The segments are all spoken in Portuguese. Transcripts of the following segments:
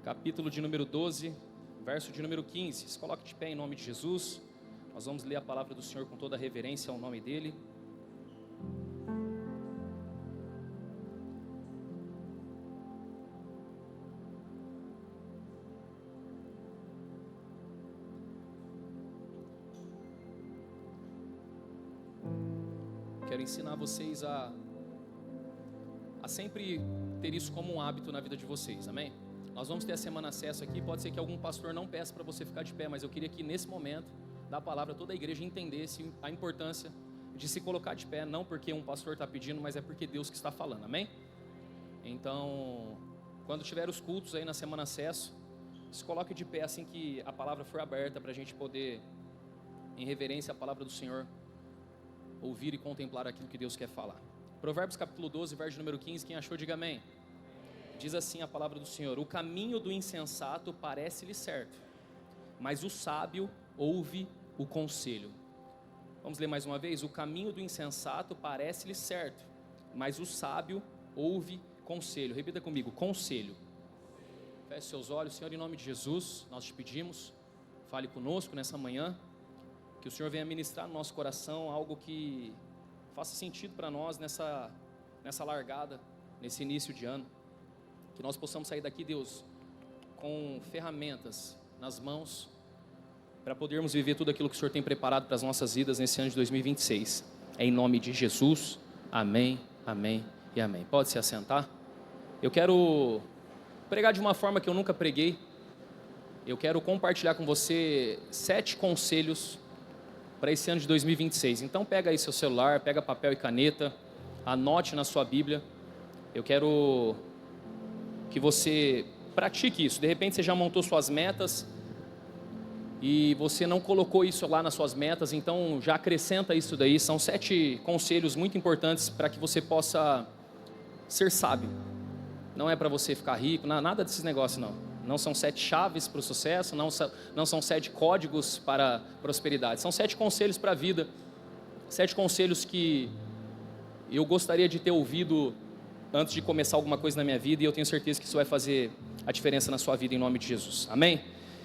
capítulo de número 12, verso de número 15. Se coloque de pé em nome de Jesus. Nós vamos ler a palavra do Senhor com toda a reverência ao nome dEle. Quero ensinar vocês a sempre ter isso como um hábito na vida de vocês, amém? Nós vamos ter a semana acesso aqui, pode ser que algum pastor não peça para você ficar de pé, mas eu queria que nesse momento da palavra toda a igreja entendesse a importância de se colocar de pé, não porque um pastor está pedindo, mas é porque Deus que está falando, amém? Então, quando tiver os cultos aí na semana acesso, se coloque de pé assim que a palavra for aberta, para a gente poder, em reverência à palavra do Senhor, ouvir e contemplar aquilo que Deus quer falar. Provérbios capítulo 12, verso número 15, quem achou, diga amém. Diz assim a palavra do Senhor: o caminho do insensato parece-lhe certo, mas o sábio ouve o conselho. Vamos ler mais uma vez? O caminho do insensato parece-lhe certo, mas o sábio ouve conselho. Repita comigo: conselho. Feche seus olhos. Senhor, em nome de Jesus, nós te pedimos, fale conosco nessa manhã, que o Senhor venha ministrar no nosso coração algo que faça sentido para nós nessa largada, nesse início de ano. Que nós possamos sair daqui, Deus, com ferramentas nas mãos, para podermos viver tudo aquilo que o Senhor tem preparado para as nossas vidas nesse ano de 2026. É em nome de Jesus, amém, amém e amém. Pode se assentar. Eu quero pregar de uma forma que eu nunca preguei. Eu quero compartilhar com você 7 conselhos para esse ano de 2026. Então pega aí seu celular, pega papel e caneta, anote na sua Bíblia. Eu quero que você pratique isso. De repente você já montou suas metas e você não colocou isso lá nas suas metas, então já acrescenta isso daí. São 7 conselhos muito importantes para que você possa ser sábio. Não é para você ficar rico, nada desses negócios não. Não são 7 chaves para o sucesso, não são 7 códigos para a prosperidade. São 7 conselhos para a vida. 7 conselhos que eu gostaria de ter ouvido antes de começar alguma coisa na minha vida, e eu tenho certeza que isso vai fazer a diferença na sua vida em nome de Jesus. Amém?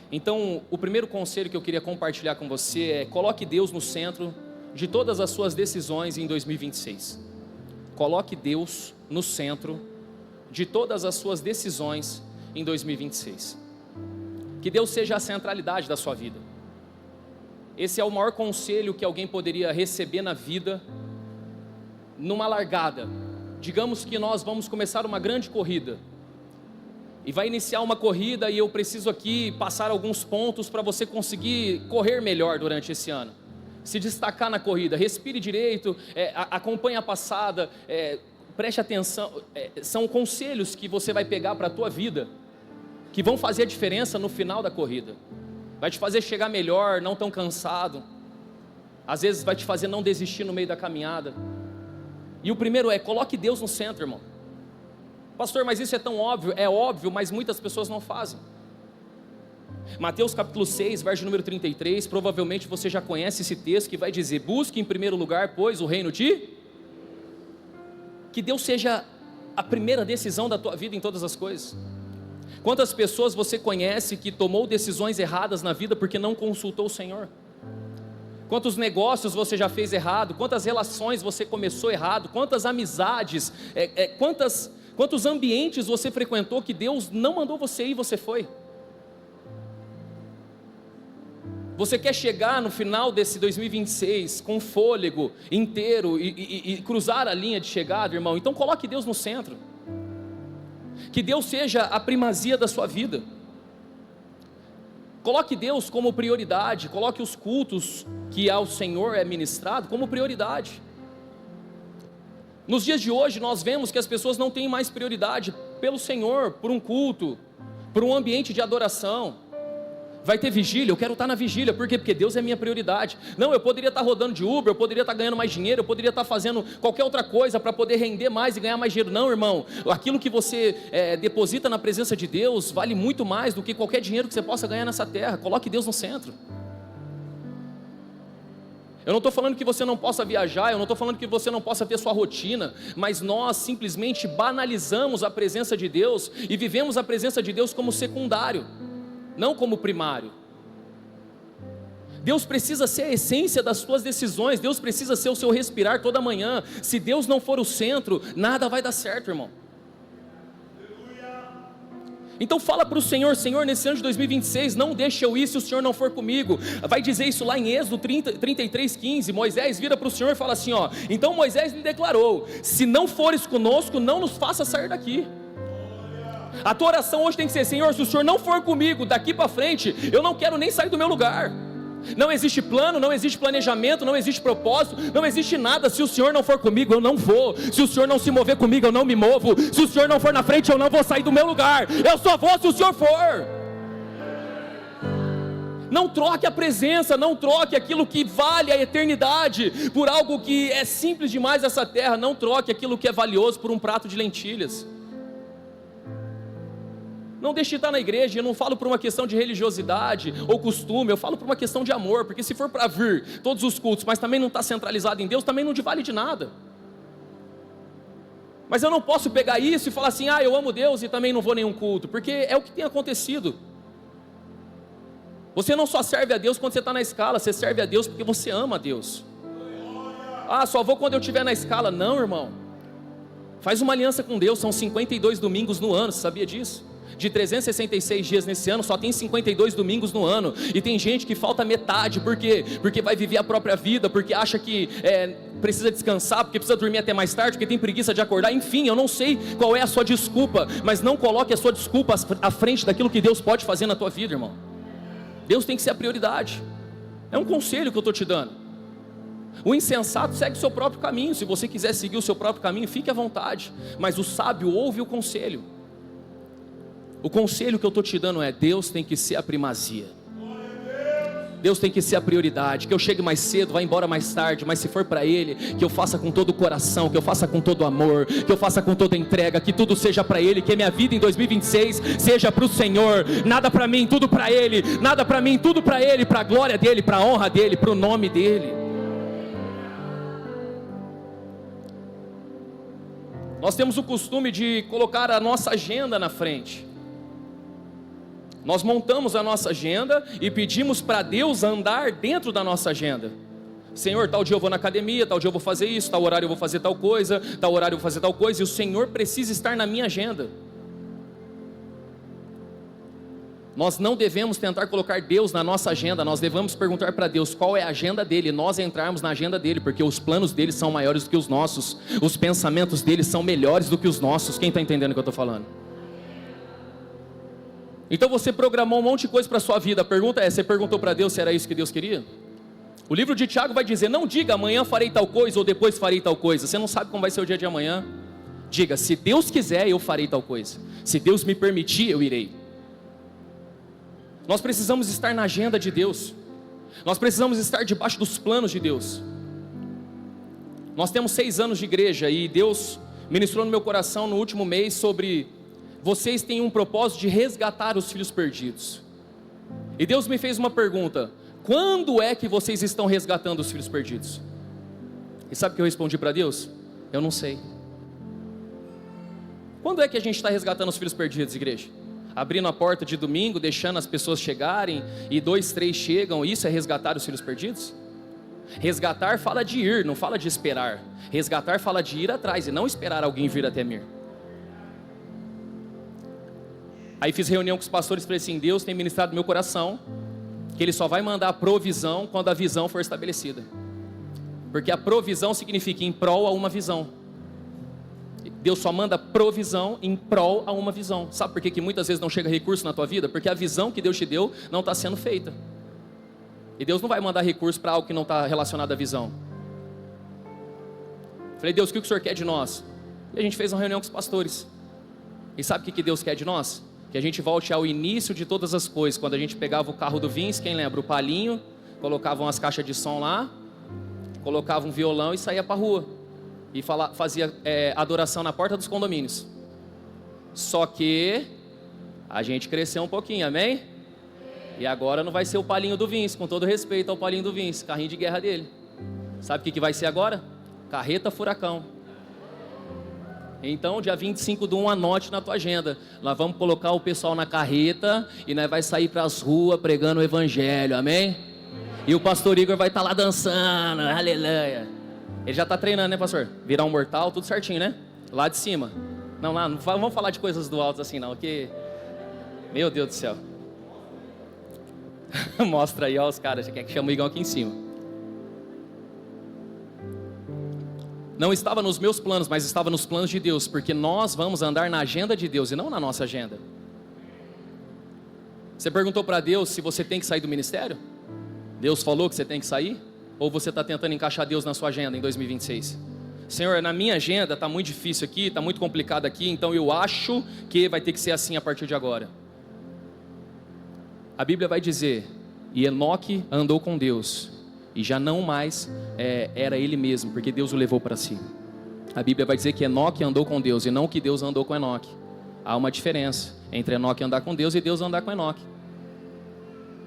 Então, o primeiro conselho que eu queria compartilhar com você é: coloque Deus no centro de todas as suas decisões em 2026. Coloque Deus no centro de todas as suas decisões em 2026. Que Deus seja a centralidade da sua vida. Esse é o maior conselho que alguém poderia receber na vida, numa largada. Digamos que nós vamos começar uma grande corrida, e vai iniciar uma corrida, e eu preciso aqui passar alguns pontos para você conseguir correr melhor durante esse ano, se destacar na corrida. Respire direito, acompanhe a passada, preste atenção. São conselhos que você vai pegar para a tua vida, que vão fazer a diferença no final da corrida. Vai te fazer chegar melhor, não tão cansado. Às vezes vai te fazer não desistir no meio da caminhada. E o primeiro é: coloque Deus no centro, irmão. Pastor, mas isso é tão óbvio. É óbvio, mas muitas pessoas não fazem. Mateus capítulo 6, verso número 33, provavelmente você já conhece esse texto, que vai dizer: busque em primeiro lugar, pois, o reino de... Que Deus seja a primeira decisão da tua vida em todas as coisas. Quantas pessoas você conhece que tomou decisões erradas na vida porque não consultou o Senhor? Quantos negócios você já fez errado? Quantas relações você começou errado? Quantas amizades, quantos ambientes você frequentou que Deus não mandou você ir e você foi? Você quer chegar no final desse 2026 com fôlego inteiro e cruzar a linha de chegada, irmão? Então coloque Deus no centro. Que Deus seja a primazia da sua vida. Coloque Deus como prioridade. Coloque os cultos que ao Senhor é ministrado como prioridade. Nos dias de hoje nós vemos que as pessoas não têm mais prioridade pelo Senhor, por um culto, por um ambiente de adoração. Vai ter vigília, eu quero estar na vigília. Por quê? Porque Deus é minha prioridade. Não, eu poderia estar rodando de Uber, eu poderia estar ganhando mais dinheiro, eu poderia estar fazendo qualquer outra coisa para poder render mais e ganhar mais dinheiro. Não, irmão, aquilo que você deposita na presença de Deus vale muito mais do que qualquer dinheiro que você possa ganhar nessa terra. Coloque Deus no centro. Eu não estou falando que você não possa viajar, eu não estou falando que você não possa ter sua rotina, mas nós simplesmente banalizamos a presença de Deus e vivemos a presença de Deus como secundário, não como primário. Deus precisa ser a essência das suas decisões, Deus precisa ser o seu respirar toda manhã. Se Deus não for o centro, nada vai dar certo, irmão. Então fala para o Senhor: Senhor, nesse ano de 2026, não deixe eu ir se o Senhor não for comigo. Vai dizer isso lá em Êxodo 33:15, Moisés vira para o Senhor e fala assim, ó: então Moisés lhe declarou, se não fores conosco, não nos faça sair daqui. A tua oração hoje tem que ser: Senhor, se o Senhor não for comigo daqui para frente, eu não quero nem sair do meu lugar. Não existe plano, não existe planejamento, não existe propósito, não existe nada. Se o Senhor não for comigo, eu não vou. Se o Senhor não se mover comigo, eu não me movo. Se o Senhor não for na frente, eu não vou sair do meu lugar. Eu só vou se o Senhor for. Não troque a presença, não troque aquilo que vale a eternidade por algo que é simples demais essa terra. Não troque aquilo que é valioso por um prato de lentilhas. Não deixe de estar na igreja. Eu não falo por uma questão de religiosidade ou costume, eu falo por uma questão de amor, porque se for para vir todos os cultos, mas também não está centralizado em Deus, também não te vale de nada. Mas eu não posso pegar isso e falar assim: eu amo Deus e também não vou a nenhum culto, porque é o que tem acontecido. Você não só serve a Deus quando você está na escala, você serve a Deus porque você ama a Deus. Só vou quando eu estiver na escala. Não, irmão, faz uma aliança com Deus. São 52 domingos no ano, você sabia disso? De 366 dias nesse ano, só tem 52 domingos no ano. E tem gente que falta metade. Por quê? Porque vai viver a própria vida, porque acha que precisa descansar, porque precisa dormir até mais tarde, porque tem preguiça de acordar. Enfim, eu não sei qual é a sua desculpa, mas não coloque a sua desculpa à frente daquilo que Deus pode fazer na tua vida, irmão. Deus tem que ser a prioridade. É um conselho que eu estou te dando. O insensato segue o seu próprio caminho. Se você quiser seguir o seu próprio caminho, fique à vontade, mas o sábio ouve o conselho. O conselho que eu estou te dando é: Deus tem que ser a primazia, Deus tem que ser a prioridade. Que eu chegue mais cedo, vá embora mais tarde, mas se for para Ele, que eu faça com todo o coração, que eu faça com todo o amor, que eu faça com toda a entrega, que tudo seja para Ele, que a minha vida em 2026 seja para o Senhor. Nada para mim, tudo para Ele. Nada para mim, tudo para Ele, para a glória dEle, para a honra dEle, para o nome dEle. Nós temos o costume de colocar a nossa agenda na frente. Nós montamos a nossa agenda e pedimos para Deus andar dentro da nossa agenda. Senhor, tal dia eu vou na academia, tal dia eu vou fazer isso, tal horário eu vou fazer tal coisa, tal horário eu vou fazer tal coisa, e o Senhor precisa estar na minha agenda. Nós não devemos tentar colocar Deus na nossa agenda, nós devemos perguntar para Deus qual é a agenda dEle, nós entrarmos na agenda dEle, porque os planos dEle são maiores do que os nossos, os pensamentos dEle são melhores do que os nossos. Quem está entendendo o que eu estou falando? Então você programou um monte de coisa para a sua vida. A pergunta é: você perguntou para Deus se era isso que Deus queria? O livro de Tiago vai dizer: não diga amanhã farei tal coisa ou depois farei tal coisa. Você não sabe como vai ser o dia de amanhã. Diga: se Deus quiser eu farei tal coisa, se Deus me permitir eu irei. Nós precisamos estar na agenda de Deus, nós precisamos estar debaixo dos planos de Deus. Nós temos 6 anos de igreja e Deus ministrou no meu coração no último mês sobre: vocês têm um propósito de resgatar os filhos perdidos. E Deus me fez uma pergunta: quando é que vocês estão resgatando os filhos perdidos? E sabe o que eu respondi para Deus? Eu não sei. Quando é que a gente está resgatando os filhos perdidos, igreja? Abrindo a porta de domingo, deixando as pessoas chegarem e 2, 3 chegam, isso é resgatar os filhos perdidos? Resgatar fala de ir, não fala de esperar. Resgatar fala de ir atrás e não esperar alguém vir até mim. Aí fiz reunião com os pastores e falei assim: Deus tem ministrado no meu coração que Ele só vai mandar a provisão quando a visão for estabelecida. Porque a provisão significa em prol a uma visão. Deus só manda provisão em prol a uma visão. Sabe por que muitas vezes não chega recurso na tua vida? Porque a visão que Deus te deu não está sendo feita. E Deus não vai mandar recurso para algo que não está relacionado à visão. Falei: Deus, o que o Senhor quer de nós? E a gente fez uma reunião com os pastores. E sabe o que Deus quer de nós? Que a gente volte ao início de todas as coisas. Quando a gente pegava o carro do Vince, quem lembra? O palinho, colocava umas caixas de som lá, colocava um violão e saía para a rua. E fazia adoração na porta dos condomínios. Só que a gente cresceu um pouquinho, amém? E agora não vai ser o palinho do Vince, com todo respeito ao palinho do Vince, carrinho de guerra dele. Sabe o que vai ser agora? Carreta furacão. Então, dia 25/1, anote na tua agenda. Nós vamos colocar o pessoal na carreta e nós vai sair para as ruas pregando o evangelho, amém? E o pastor Igor vai estar lá dançando, aleluia. Ele já está treinando, né, pastor? Virar um mortal, tudo certinho, né? Lá de cima. Não, lá, não vamos falar de coisas do alto assim não, que... Meu Deus do céu. Mostra aí, ó, os caras, já quer que chama o Igor aqui em cima. Não estava nos meus planos, mas estava nos planos de Deus, porque nós vamos andar na agenda de Deus e não na nossa agenda. Você perguntou para Deus se você tem que sair do ministério? Deus falou que você tem que sair? Ou você está tentando encaixar Deus na sua agenda em 2026? Senhor, na minha agenda está muito difícil aqui, está muito complicado aqui, então eu acho que vai ter que ser assim a partir de agora. A Bíblia vai dizer, e Enoque andou com Deus, e já não mais era ele mesmo, porque Deus o levou para si. A Bíblia vai dizer que Enoque andou com Deus, e não que Deus andou com Enoque. Há uma diferença entre Enoque andar com Deus e Deus andar com Enoque.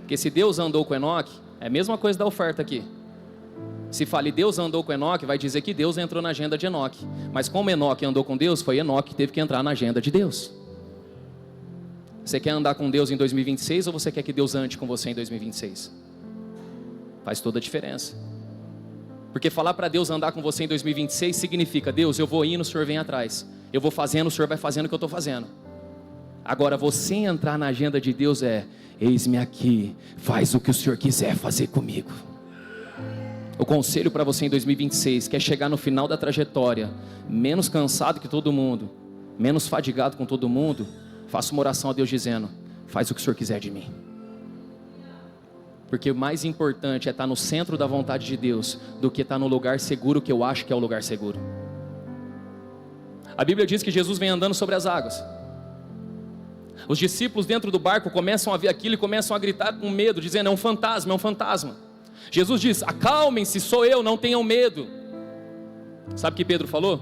Porque se Deus andou com Enoque, é a mesma coisa da oferta aqui. Se fale Deus andou com Enoque, vai dizer que Deus entrou na agenda de Enoque. Mas como Enoque andou com Deus, foi Enoque que teve que entrar na agenda de Deus. Você quer andar com Deus em 2026 ou você quer que Deus ande com você em 2026? Faz toda a diferença. Porque falar para Deus andar com você em 2026 significa, Deus, eu vou indo, o Senhor vem atrás. Eu vou fazendo, o Senhor vai fazendo o que eu estou fazendo. Agora, você entrar na agenda de Deus é, eis-me aqui, faz o que o Senhor quiser fazer comigo. O conselho para você em 2026, quer chegar no final da trajetória, menos cansado que todo mundo, menos fadigado com todo mundo, faça uma oração a Deus dizendo, faz o que o Senhor quiser de mim. Porque o mais importante é estar no centro da vontade de Deus, do que estar no lugar seguro que eu acho que é o lugar seguro. A Bíblia diz que Jesus vem andando sobre as águas. Os discípulos dentro do barco começam a ver aquilo e começam a gritar com medo, dizendo, é um fantasma, é um fantasma. Jesus diz, acalmem-se, sou eu, não tenham medo. Sabe o que Pedro falou?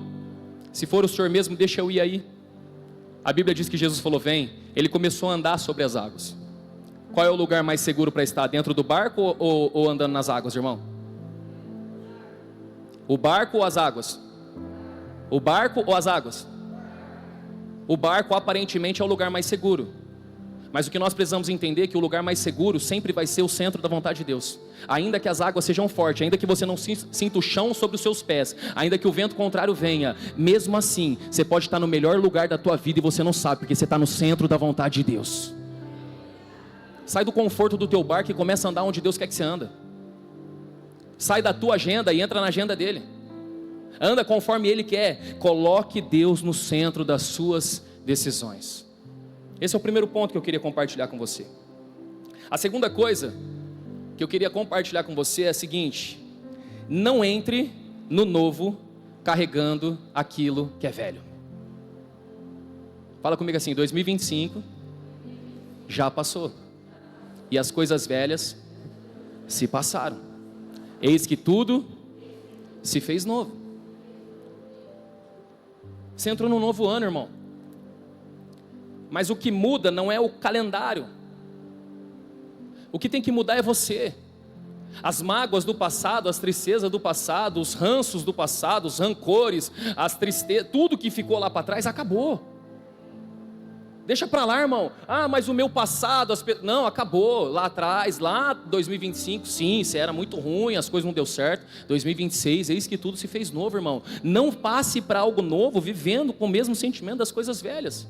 Se for o Senhor mesmo, deixa eu ir aí. A Bíblia diz que Jesus falou, vem. Ele começou a andar sobre as águas. Qual é o lugar mais seguro para estar? Dentro do barco ou andando nas águas, irmão? O barco ou as águas? O barco ou as águas? O barco aparentemente é o lugar mais seguro. Mas o que nós precisamos entender é que o lugar mais seguro sempre vai ser o centro da vontade de Deus. Ainda que as águas sejam fortes, ainda que você não sinta o chão sobre os seus pés, ainda que o vento contrário venha, mesmo assim, você pode estar no melhor lugar da tua vida e você não sabe, porque você está no centro da vontade de Deus. Sai do conforto do teu barco e começa a andar onde Deus quer que você anda. Sai da tua agenda e entra na agenda dele. Anda conforme ele quer. Coloque Deus no centro das suas decisões. Esse é o primeiro ponto que eu queria compartilhar com você. A segunda coisa que eu queria compartilhar com você é a seguinte: não entre no novo carregando aquilo que é velho. Fala comigo assim, 2025 já passou. E as coisas velhas se passaram. Eis que tudo se fez novo. Você entrou num novo ano, irmão. Mas o que muda não é o calendário. O que tem que mudar é você. As mágoas do passado, as tristezas do passado, os ranços do passado, os rancores, as tristezas, tudo que ficou lá para trás acabou. Deixa para lá, irmão. Ah, mas o meu passado, não, acabou lá atrás, lá 2025, sim, você era muito ruim, as coisas não deu certo. 2026, eis que tudo se fez novo, irmão. Não passe para algo novo vivendo com o mesmo sentimento das coisas velhas.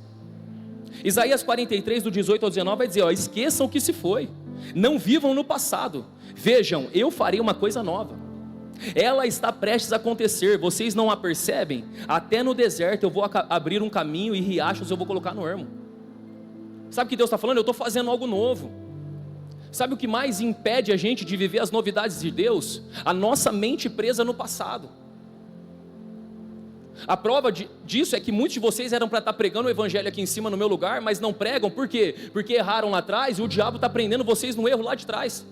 Isaías 43, do 18 ao 19 vai dizer, ó, esqueçam o que se foi, não vivam no passado, vejam, eu farei uma coisa nova, ela está prestes a acontecer, vocês não a percebem? Até no deserto eu vou abrir um caminho e riachos eu vou colocar no ermo. Sabe o que Deus está falando? Eu estou fazendo algo novo. Sabe o que mais impede a gente de viver as novidades de Deus? A nossa mente presa no passado. A prova disso é que muitos de vocês eram para estar pregando o evangelho aqui em cima no meu lugar, mas não pregam, por quê? Porque erraram lá atrás e o diabo está prendendo vocês no erro lá de trás.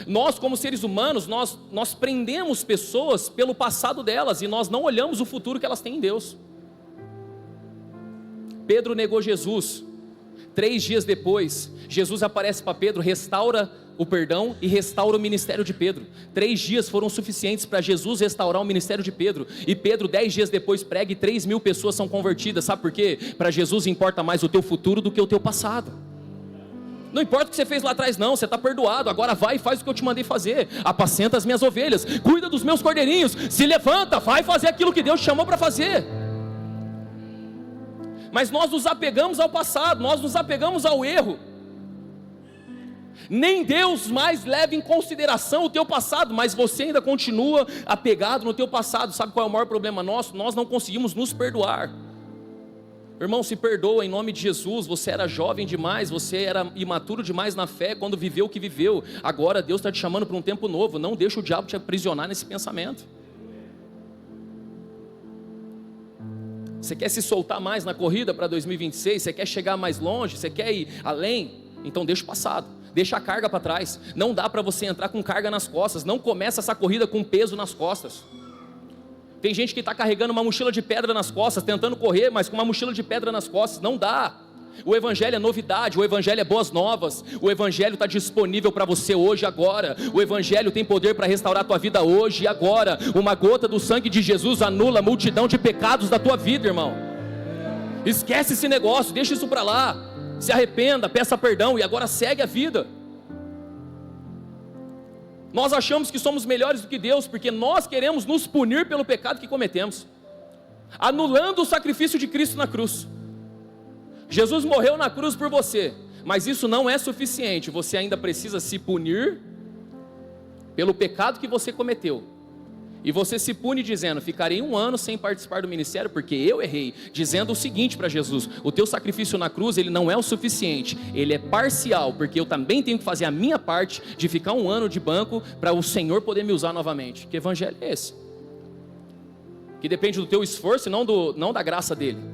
Nós como seres humanos, nós prendemos pessoas pelo passado delas e nós não olhamos o futuro que elas têm em Deus. Pedro negou Jesus. 3 dias depois, Jesus aparece para Pedro, restaura o perdão e restaura o ministério de Pedro. 3 dias foram suficientes para Jesus restaurar o ministério de Pedro. E Pedro 10 dias depois prega e 3.000 pessoas são convertidas. Sabe por quê? Para Jesus importa mais o teu futuro do que o teu passado. Não importa o que você fez lá atrás não, você está perdoado. Agora vai e faz o que eu te mandei fazer. Apacenta as minhas ovelhas, cuida dos meus cordeirinhos. Se levanta, vai fazer aquilo que Deus te chamou para fazer. Mas nós nos apegamos ao passado, nós nos apegamos ao erro. Nem Deus mais leva em consideração o teu passado, mas você ainda continua apegado no teu passado. Sabe qual é o maior problema nosso? Nós não conseguimos nos perdoar. Irmão, se perdoa em nome de Jesus. Você era jovem demais, você era imaturo demais na fé quando viveu o que viveu. Agora Deus está te chamando para um tempo novo. Não deixa o diabo te aprisionar nesse pensamento. Você quer se soltar mais na corrida para 2026? Você quer chegar mais longe? Você quer ir além? Então deixa o passado, deixa a carga para trás. Não dá para você entrar com carga nas costas. Não começa essa corrida com peso nas costas. Tem gente que está carregando uma mochila de pedra nas costas, tentando correr, mas com uma mochila de pedra nas costas. Não dá. O Evangelho é novidade, o Evangelho é boas novas. O Evangelho está disponível para você hoje, agora. O Evangelho tem poder para restaurar a tua vida hoje e agora. Uma gota do sangue de Jesus anula a multidão de pecados da tua vida, irmão. Esquece esse negócio, deixa isso para lá. Se arrependa, peça perdão e agora segue a vida. Nós achamos que somos melhores do que Deus, porque nós queremos nos punir pelo pecado que cometemos, anulando o sacrifício de Cristo na cruz. Jesus morreu na cruz por você, mas isso não é suficiente. Você ainda precisa se punir pelo pecado que você cometeu. E você se pune dizendo: ficarei 1 ano sem participar do ministério porque eu errei. Dizendo o seguinte para Jesus: o teu sacrifício na cruz, ele não é o suficiente, ele é parcial, porque eu também tenho que fazer a minha parte de ficar 1 ano de banco para o Senhor poder me usar novamente. Que evangelho é esse? Que depende do teu esforço e não da graça dele.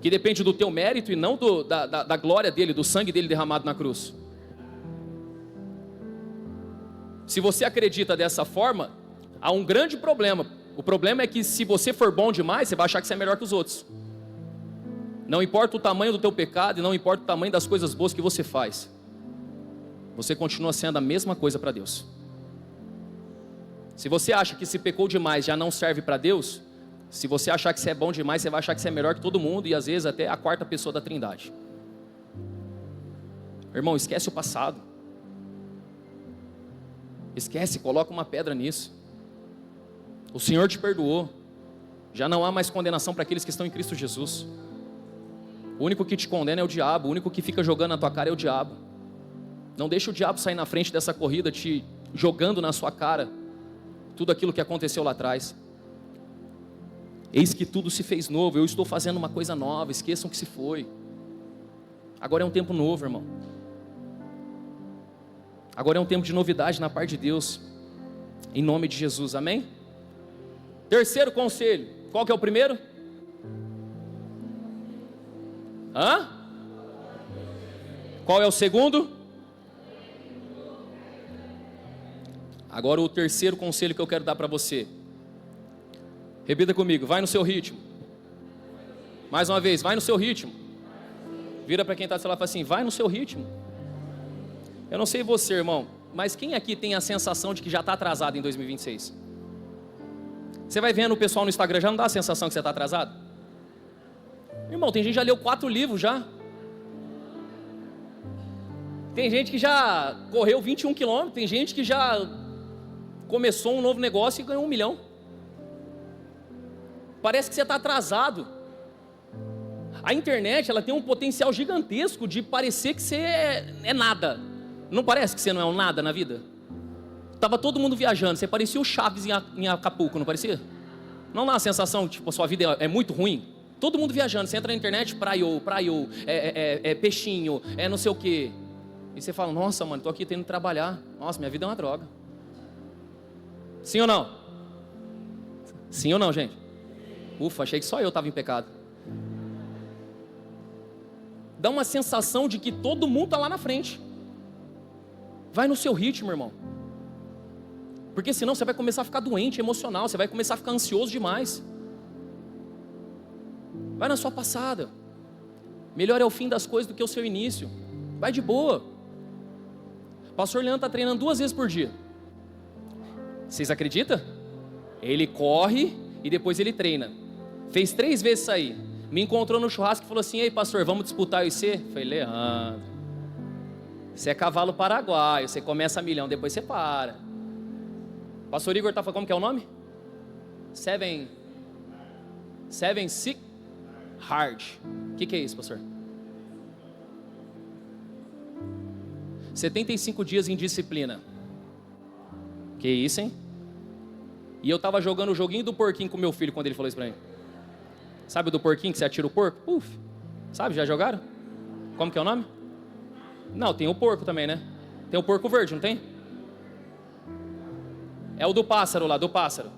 Que depende do teu mérito e não da glória dele, do sangue dele derramado na cruz. Se você acredita dessa forma, há um grande problema. O problema é que se você for bom demais, você vai achar que você é melhor que os outros. Não importa o tamanho do teu pecado e não importa o tamanho das coisas boas que você faz, você continua sendo a mesma coisa para Deus. Se você acha que se pecou demais já não serve para Deus, se você achar que você é bom demais, você vai achar que você é melhor que todo mundo e às vezes até a 4ª pessoa da Trindade. Irmão, esquece o passado. Esquece, coloca uma pedra nisso. O Senhor te perdoou. Já não há mais condenação para aqueles que estão em Cristo Jesus. O único que te condena é o diabo. O único que fica jogando na tua cara é o diabo. Não deixa o diabo sair na frente dessa corrida te jogando na sua cara tudo aquilo que aconteceu lá atrás. Eis que tudo se fez novo, eu estou fazendo uma coisa nova, esqueçam que se foi. Agora é um tempo novo, irmão. Agora é um tempo de novidade na parte de Deus. Em nome de Jesus, amém? Terceiro conselho, qual que é o primeiro? Qual é o segundo? Agora o terceiro conselho que eu quero dar para você. Repita comigo, vai no seu ritmo. Mais uma vez, vai no seu ritmo. Vira para quem está do seu lado e fala assim: vai no seu ritmo. Eu não sei você, irmão, mas quem aqui tem a sensação de que já está atrasado em 2026? Você vai vendo o pessoal no Instagram, já não dá a sensação que você está atrasado? Irmão, tem gente que já leu 4 livros já. Tem gente que já correu 21 quilômetros, tem gente que já começou um novo negócio e ganhou 1 milhão. Parece que você está atrasado. A internet, ela tem um potencial gigantesco de parecer que você é nada. Não parece que você não é um nada na vida? Estava todo mundo viajando, você parecia o Chaves em Acapulco, não parecia? Não dá a sensação que tipo, a sua vida é muito ruim? Todo mundo viajando, você entra na internet, praiô, peixinho, não sei o quê. E você fala: nossa, mano, estou aqui tendo que trabalhar. Nossa, minha vida é uma droga. Sim ou não? Sim ou não, gente? Ufa, achei que só eu estava em pecado. Dá uma sensação de que todo mundo está lá na frente. Vai no seu ritmo, irmão. Porque senão você vai começar a ficar doente, emocional. Você vai começar a ficar ansioso demais. Vai na sua passada. Melhor é o fim das coisas do que o seu início. Vai de boa. O pastor Leandro está treinando 2 vezes por dia. Vocês acreditam? Ele corre e depois ele treina. Fez 3 vezes sair. Me encontrou no churrasco e falou assim: ei pastor, vamos disputar IC? Falei: Leandro, você é cavalo paraguaio, você começa a milhão, depois você para. Pastor Igor tá falando, como que é o nome? 7 Sick Hard. O que é isso, pastor? 75 dias em disciplina. Que isso, hein? E eu tava jogando o joguinho do porquinho com meu filho quando ele falou isso pra mim. Sabe o do porquinho que você atira o porco? Puf. Sabe, já jogaram? Como que é o nome? Não, tem o porco também, né? Tem o porco verde, não tem? É o do pássaro lá, do pássaro.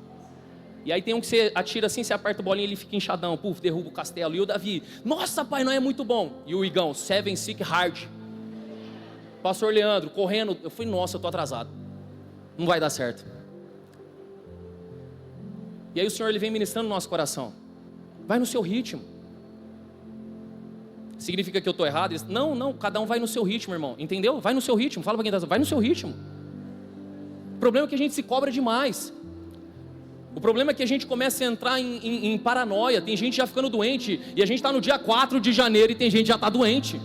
E aí tem um que você atira assim, você aperta o bolinho e ele fica inchadão. Puf, derruba o castelo. E o Davi: nossa pai, não é muito bom. E o Igão: 7 Sick Hard. Pastor Leandro, correndo. Eu falei: nossa, eu tô atrasado. Não vai dar certo. E aí o Senhor, Ele vem ministrando no nosso coração. Vai no seu ritmo. Significa que eu estou errado? Não, cada um vai no seu ritmo, irmão. Entendeu? Vai no seu ritmo. Fala para quem está, vai no seu ritmo. O problema é que a gente se cobra demais. O problema é que a gente começa a entrar em paranoia. Tem gente já ficando doente. E a gente está no dia 4 de janeiro e tem gente que já está doente.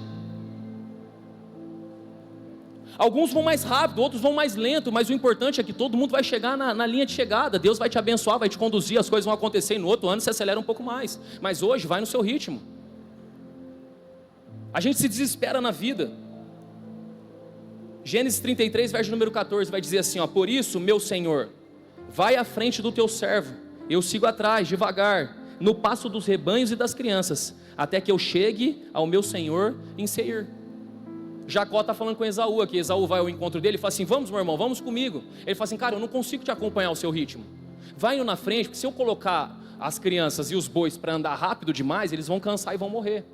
Alguns vão mais rápido, outros vão mais lento, mas o importante é que todo mundo vai chegar na linha de chegada. Deus vai te abençoar, vai te conduzir, as coisas vão acontecer, e no outro ano você acelera um pouco mais. Mas hoje vai no seu ritmo. A gente se desespera na vida. Gênesis 33, verso número 14, vai dizer assim, ó: por isso, meu Senhor, vai à frente do teu servo, eu sigo atrás, devagar, no passo dos rebanhos e das crianças, até que eu chegue ao meu Senhor em Seir. Jacó está falando com Esaú aqui. Esaú vai ao encontro dele e fala assim: vamos meu irmão, vamos comigo. Ele fala assim: cara, eu não consigo te acompanhar o seu ritmo. Vai indo na frente, porque se eu colocar as crianças e os bois para andar rápido demais, eles vão cansar e vão morrer.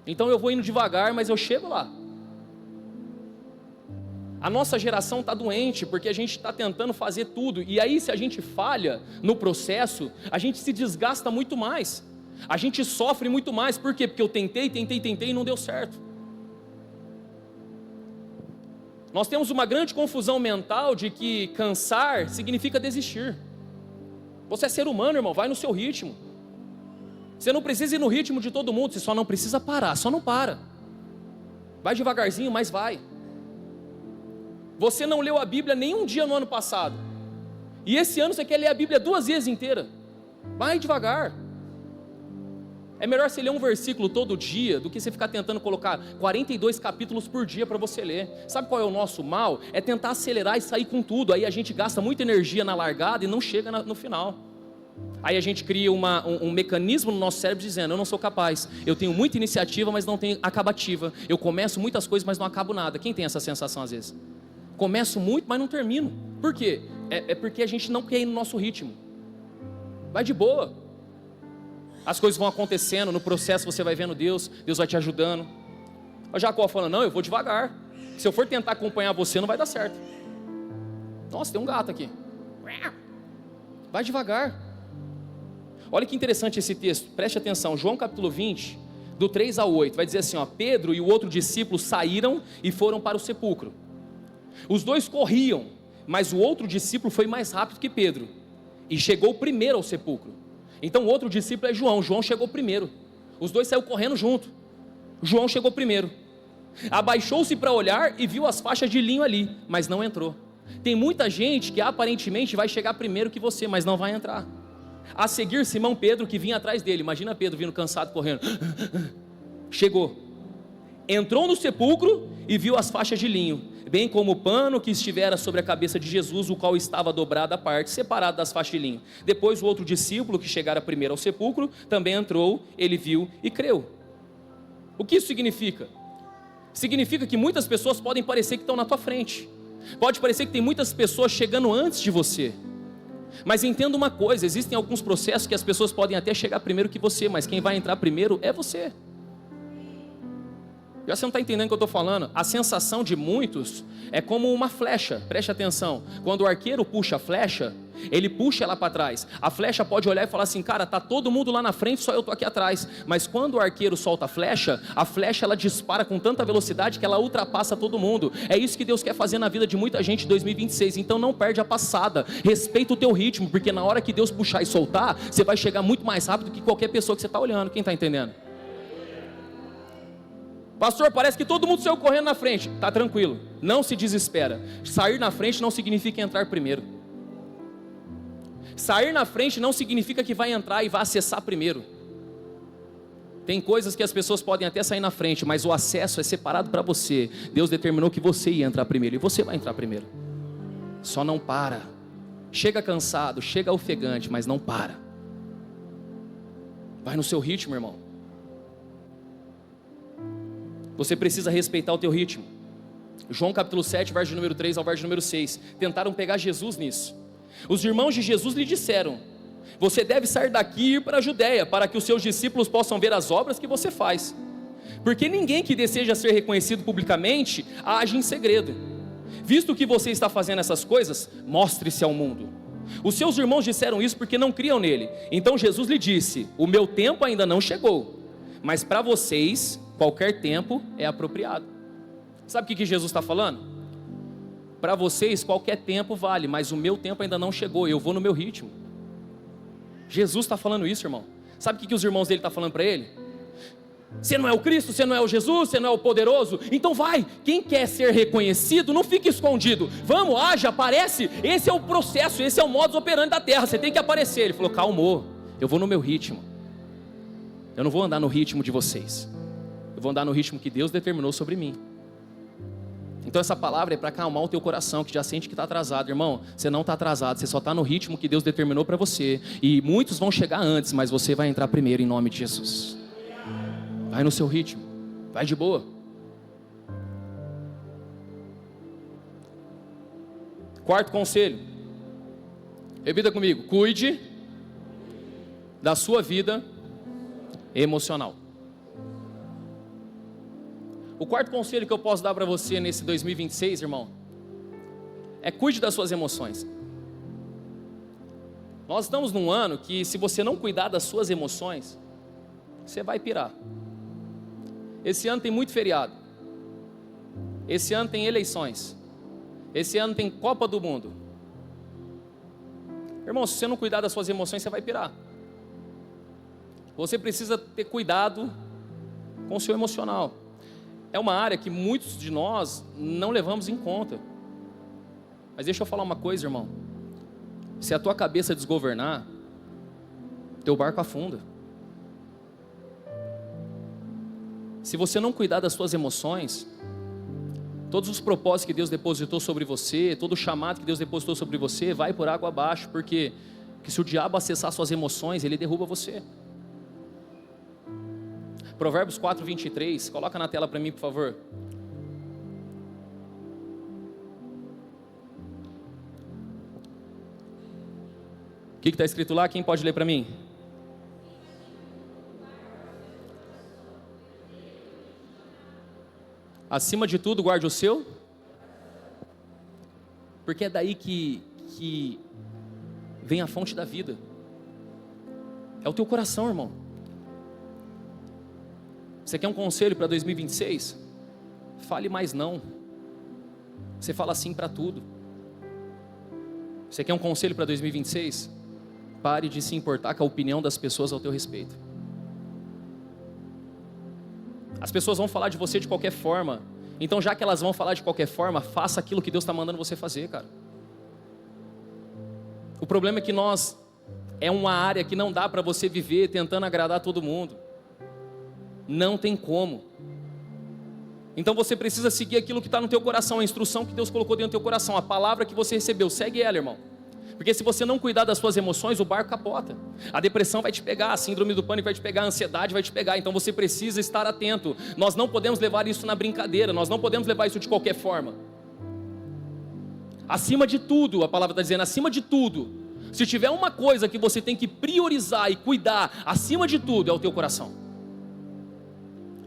Então eu vou indo devagar, mas eu chego lá. A nossa geração está doente, porque a gente está tentando fazer tudo. E aí se a gente falha no processo, a gente se desgasta muito mais. A gente sofre muito mais. Por quê? Porque eu tentei e não deu certo. Nós temos uma grande confusão mental de que cansar significa desistir. Você é ser humano, irmão, vai no seu ritmo. Você não precisa ir no ritmo de todo mundo, você só não precisa parar, só não para. Vai devagarzinho, mas vai. Você não leu a Bíblia nenhum dia no ano passado, e esse ano você quer ler a Bíblia 2 vezes inteira. Vai devagar. É melhor você ler um versículo todo dia do que você ficar tentando colocar 42 capítulos por dia para você ler. Sabe qual é o nosso mal? É tentar acelerar e sair com tudo. Aí a gente gasta muita energia na largada e não chega no final. Aí a gente cria um mecanismo no nosso cérebro dizendo: eu não sou capaz, eu tenho muita iniciativa, mas não tenho acabativa. Eu começo muitas coisas, mas não acabo nada. Quem tem essa sensação às vezes? Começo muito, mas não termino. Por quê? É porque a gente não quer ir no nosso ritmo. Vai de boa. As coisas vão acontecendo, no processo você vai vendo Deus vai te ajudando. O Jacó falando: não, eu vou devagar. Se eu for tentar acompanhar você, não vai dar certo. Nossa, tem um gato aqui. Vai devagar. Olha que interessante esse texto, preste atenção. João capítulo 20, do 3 ao 8, vai dizer assim, ó: Pedro e o outro discípulo saíram e foram para o sepulcro. Os dois corriam, mas o outro discípulo foi mais rápido que Pedro e chegou primeiro ao sepulcro. Então o outro discípulo é João. João chegou primeiro. Os dois saíram correndo junto. João chegou primeiro. Abaixou-se para olhar e viu as faixas de linho ali, mas não entrou. Tem muita gente que aparentemente vai chegar primeiro que você, mas não vai entrar. A seguir, Simão Pedro, que vinha atrás dele. Imagina Pedro vindo cansado, correndo. Chegou. Entrou no sepulcro e viu as faixas de linho, bem como o pano que estivera sobre a cabeça de Jesus, o qual estava dobrado à parte, separado das faixas de linho. Depois o outro discípulo, que chegara primeiro ao sepulcro, também entrou, ele viu e creu. O que isso significa? Significa que muitas pessoas podem parecer que estão na tua frente. Pode parecer que tem muitas pessoas chegando antes de você. Mas entenda uma coisa, existem alguns processos que as pessoas podem até chegar primeiro que você, mas quem vai entrar primeiro é você. Já você não está entendendo o que eu estou falando? A sensação de muitos é como uma flecha, preste atenção. Quando o arqueiro puxa a flecha, ele puxa ela para trás. A flecha pode olhar e falar assim, cara, tá todo mundo lá na frente, só eu estou aqui atrás. Mas quando o arqueiro solta a flecha ela dispara com tanta velocidade que ela ultrapassa todo mundo. É isso que Deus quer fazer na vida de muita gente em 2026. Então não perde a passada, respeita o teu ritmo, porque na hora que Deus puxar e soltar, você vai chegar muito mais rápido que qualquer pessoa que você está olhando. Quem está entendendo? Pastor, parece que todo mundo saiu correndo na frente. Tá tranquilo, não se desespera. Sair na frente não significa entrar primeiro. Sair na frente não significa que vai entrar e vai acessar primeiro. Tem coisas que as pessoas podem até sair na frente, mas o acesso é separado para você. Deus determinou que você ia entrar primeiro e você vai entrar primeiro. Só não para. Chega cansado, chega ofegante, mas não para. Vai no seu ritmo, irmão. Você precisa respeitar o teu ritmo. João capítulo 7, verso número 3 ao verso número 6. Tentaram pegar Jesus nisso. Os irmãos de Jesus lhe disseram: você deve sair daqui e ir para a Judéia, para que os seus discípulos possam ver as obras que você faz. Porque ninguém que deseja ser reconhecido publicamente age em segredo. Visto que você está fazendo essas coisas, mostre-se ao mundo. Os seus irmãos disseram isso porque não criam nele. Então Jesus lhe disse: o meu tempo ainda não chegou, mas para vocês qualquer tempo é apropriado. Sabe o que Jesus está falando? Para vocês qualquer tempo vale, mas o meu tempo ainda não chegou, eu vou no meu ritmo. Jesus está falando isso, irmão. Sabe o que os irmãos dele estão falando para ele? Você não é o Cristo, você não é o Jesus, você não é o poderoso, então vai. Quem quer ser reconhecido, não fique escondido. Vamos, age, aparece. Esse é o processo, esse é o modus operandi da terra, você tem que aparecer. Ele falou: calmou, eu vou no meu ritmo. Eu não vou andar no ritmo de vocês, eu vou andar no ritmo que Deus determinou sobre mim. Então essa palavra é para acalmar o teu coração, que já sente que está atrasado. Irmão, você não está atrasado, você só está no ritmo que Deus determinou para você. E muitos vão chegar antes, mas você vai entrar primeiro em nome de Jesus. Vai no seu ritmo, vai de boa. Quarto conselho, repita comigo: cuide da sua vida emocional. O quarto conselho que eu posso dar para você nesse 2026, irmão, é cuide das suas emoções. Nós estamos num ano que, se você não cuidar das suas emoções, você vai pirar. Esse ano tem muito feriado. Esse ano tem eleições. Esse ano tem Copa do Mundo. Irmão, se você não cuidar das suas emoções, você vai pirar. Você precisa ter cuidado com o seu emocional. É uma área que muitos de nós não levamos em conta. Mas deixa eu falar uma coisa, irmão. Se a tua cabeça desgovernar, teu barco afunda. Se você não cuidar das suas emoções, todos os propósitos que Deus depositou sobre você, todo o chamado que Deus depositou sobre você, vai por água abaixo. Porque se o diabo acessar suas emoções, ele derruba você. Provérbios 4, 23, coloca na tela para mim, por favor. O que está escrito lá? Quem pode ler para mim? Acima de tudo, guarde o seu. Porque é daí que vem a fonte da vida. É o teu coração, irmão. Você quer um conselho para 2026? Fale mais não. Você fala sim para tudo. Você quer um conselho para 2026? Pare de se importar com a opinião das pessoas ao teu respeito. As pessoas vão falar de você de qualquer forma. Então, já que elas vão falar de qualquer forma, faça aquilo que Deus está mandando você fazer, cara. O problema é que é uma área que não dá para você viver tentando agradar todo mundo. Não tem como. Então você precisa seguir aquilo que está no teu coração, a instrução que Deus colocou dentro do teu coração, a palavra que você recebeu, segue ela, irmão. Porque se você não cuidar das suas emoções, o barco capota. A depressão vai te pegar, a síndrome do pânico vai te pegar, a ansiedade vai te pegar. Então você precisa estar atento. Nós não podemos levar isso na brincadeira, nós não podemos levar isso de qualquer forma. Acima de tudo, a palavra está dizendo, acima de tudo, se tiver uma coisa que você tem que priorizar e cuidar, acima de tudo, é o teu coração.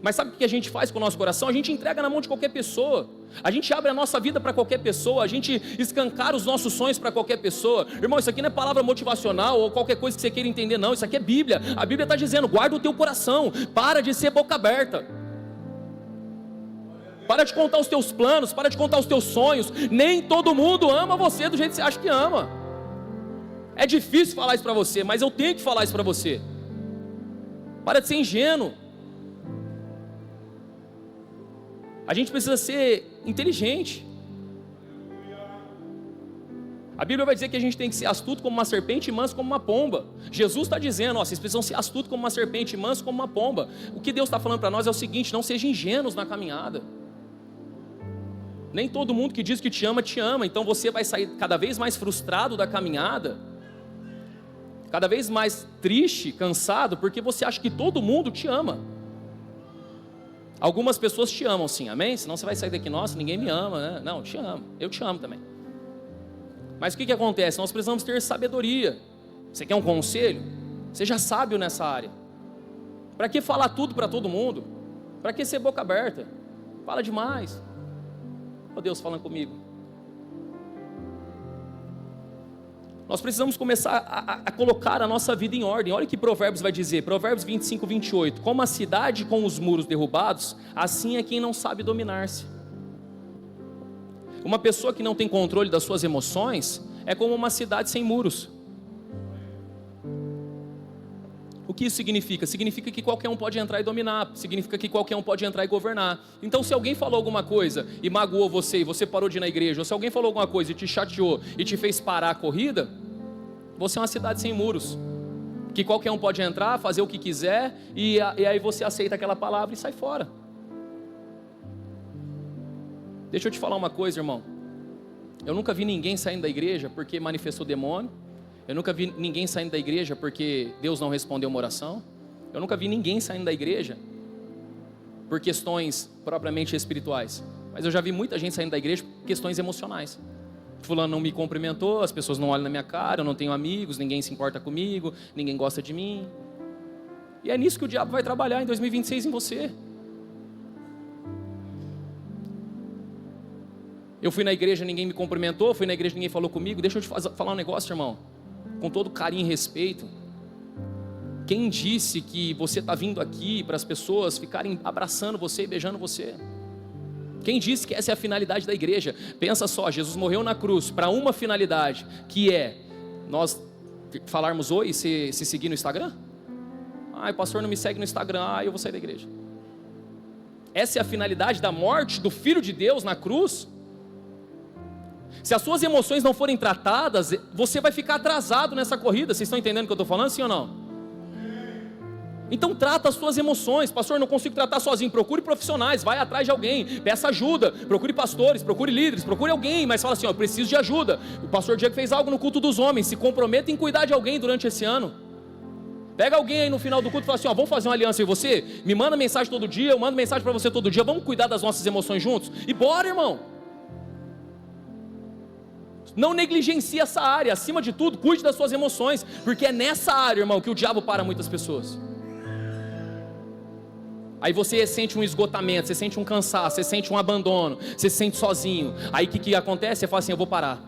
Mas sabe o que a gente faz com o nosso coração? A gente entrega na mão de qualquer pessoa. A gente abre a nossa vida para qualquer pessoa. A gente escancara os nossos sonhos para qualquer pessoa. Irmão, isso aqui não é palavra motivacional ou qualquer coisa que você queira entender, não. Isso aqui é Bíblia. A Bíblia está dizendo, guarda o teu coração. Para de ser boca aberta. Para de contar os teus planos. Para de contar os teus sonhos. Nem todo mundo ama você do jeito que você acha que ama. É difícil falar isso para você, mas eu tenho que falar isso para você. Para de ser ingênuo. A gente precisa ser inteligente. A Bíblia vai dizer que a gente tem que ser astuto como uma serpente e manso como uma pomba. Jesus está dizendo, vocês precisam ser astuto como uma serpente e manso como uma pomba. O que Deus está falando para nós é o seguinte, não sejam ingênuos na caminhada. Nem todo mundo que diz que te ama, então você vai sair cada vez mais frustrado da caminhada, cada vez mais triste, cansado, porque você acha que todo mundo te ama. Algumas pessoas te amam sim, amém? Senão você vai sair daqui, nossa, ninguém me ama, né? Não, eu te amo, eu te amo também. Mas o que acontece? Nós precisamos ter sabedoria. Você quer um conselho? Seja sábio nessa área. Para que falar tudo para todo mundo? Para que ser boca aberta? Fala demais. Ó Deus falando comigo. Nós precisamos começar a colocar a nossa vida em ordem. Olha o que Provérbios vai dizer, Provérbios 25, 28. Como a cidade com os muros derrubados, assim é quem não sabe dominar-se. Uma pessoa que não tem controle das suas emoções, é como uma cidade sem muros. O que isso significa? Significa que qualquer um pode entrar e dominar, significa que qualquer um pode entrar e governar. Então se alguém falou alguma coisa e magoou você, e você parou de ir na igreja, ou se alguém falou alguma coisa e te chateou, e te fez parar a corrida, você é uma cidade sem muros, que qualquer um pode entrar, fazer o que quiser, e aí você aceita aquela palavra e sai fora. Deixa eu te falar uma coisa, irmão, eu nunca vi ninguém saindo da igreja porque manifestou demônio. Eu nunca vi ninguém saindo da igreja porque Deus não respondeu uma oração. Eu nunca vi ninguém saindo da igreja por questões propriamente espirituais. Mas eu já vi muita gente saindo da igreja por questões emocionais. Fulano não me cumprimentou, as pessoas não olham na minha cara, eu não tenho amigos, ninguém se importa comigo, ninguém gosta de mim. E é nisso que o diabo vai trabalhar em 2026 em você. Eu fui na igreja, ninguém me cumprimentou, fui na igreja, ninguém falou comigo. Deixa eu te falar um negócio, irmão. Com todo carinho e respeito, quem disse que você está vindo aqui para as pessoas ficarem abraçando você e beijando você? Quem disse que essa é a finalidade da igreja? Pensa só, Jesus morreu na cruz para uma finalidade, que é nós falarmos oi e se seguir no Instagram? Ah, o pastor não me segue no Instagram, eu vou sair da igreja. Essa é a finalidade da morte do Filho de Deus na cruz? Se as suas emoções não forem tratadas, você vai ficar atrasado nessa corrida. Vocês estão entendendo o que eu estou falando, sim ou não? Então trata as suas emoções. Pastor, não consigo tratar sozinho. Procure profissionais, vai atrás de alguém, peça ajuda, procure pastores, procure líderes, procure alguém, mas fala assim, eu preciso de ajuda. O pastor Diego fez algo no culto dos homens, se comprometa em cuidar de alguém durante esse ano. Pega alguém aí no final do culto e fala assim, vamos fazer uma aliança em você? Me manda mensagem todo dia, eu mando mensagem para você todo dia, vamos cuidar das nossas emoções juntos? E bora, irmão! Não negligencie essa área, acima de tudo, cuide das suas emoções, porque é nessa área, irmão, que o diabo para muitas pessoas. Aí você sente um esgotamento, você sente um cansaço, você sente um abandono, você se sente sozinho. Aí o que acontece? Você fala assim, eu vou parar.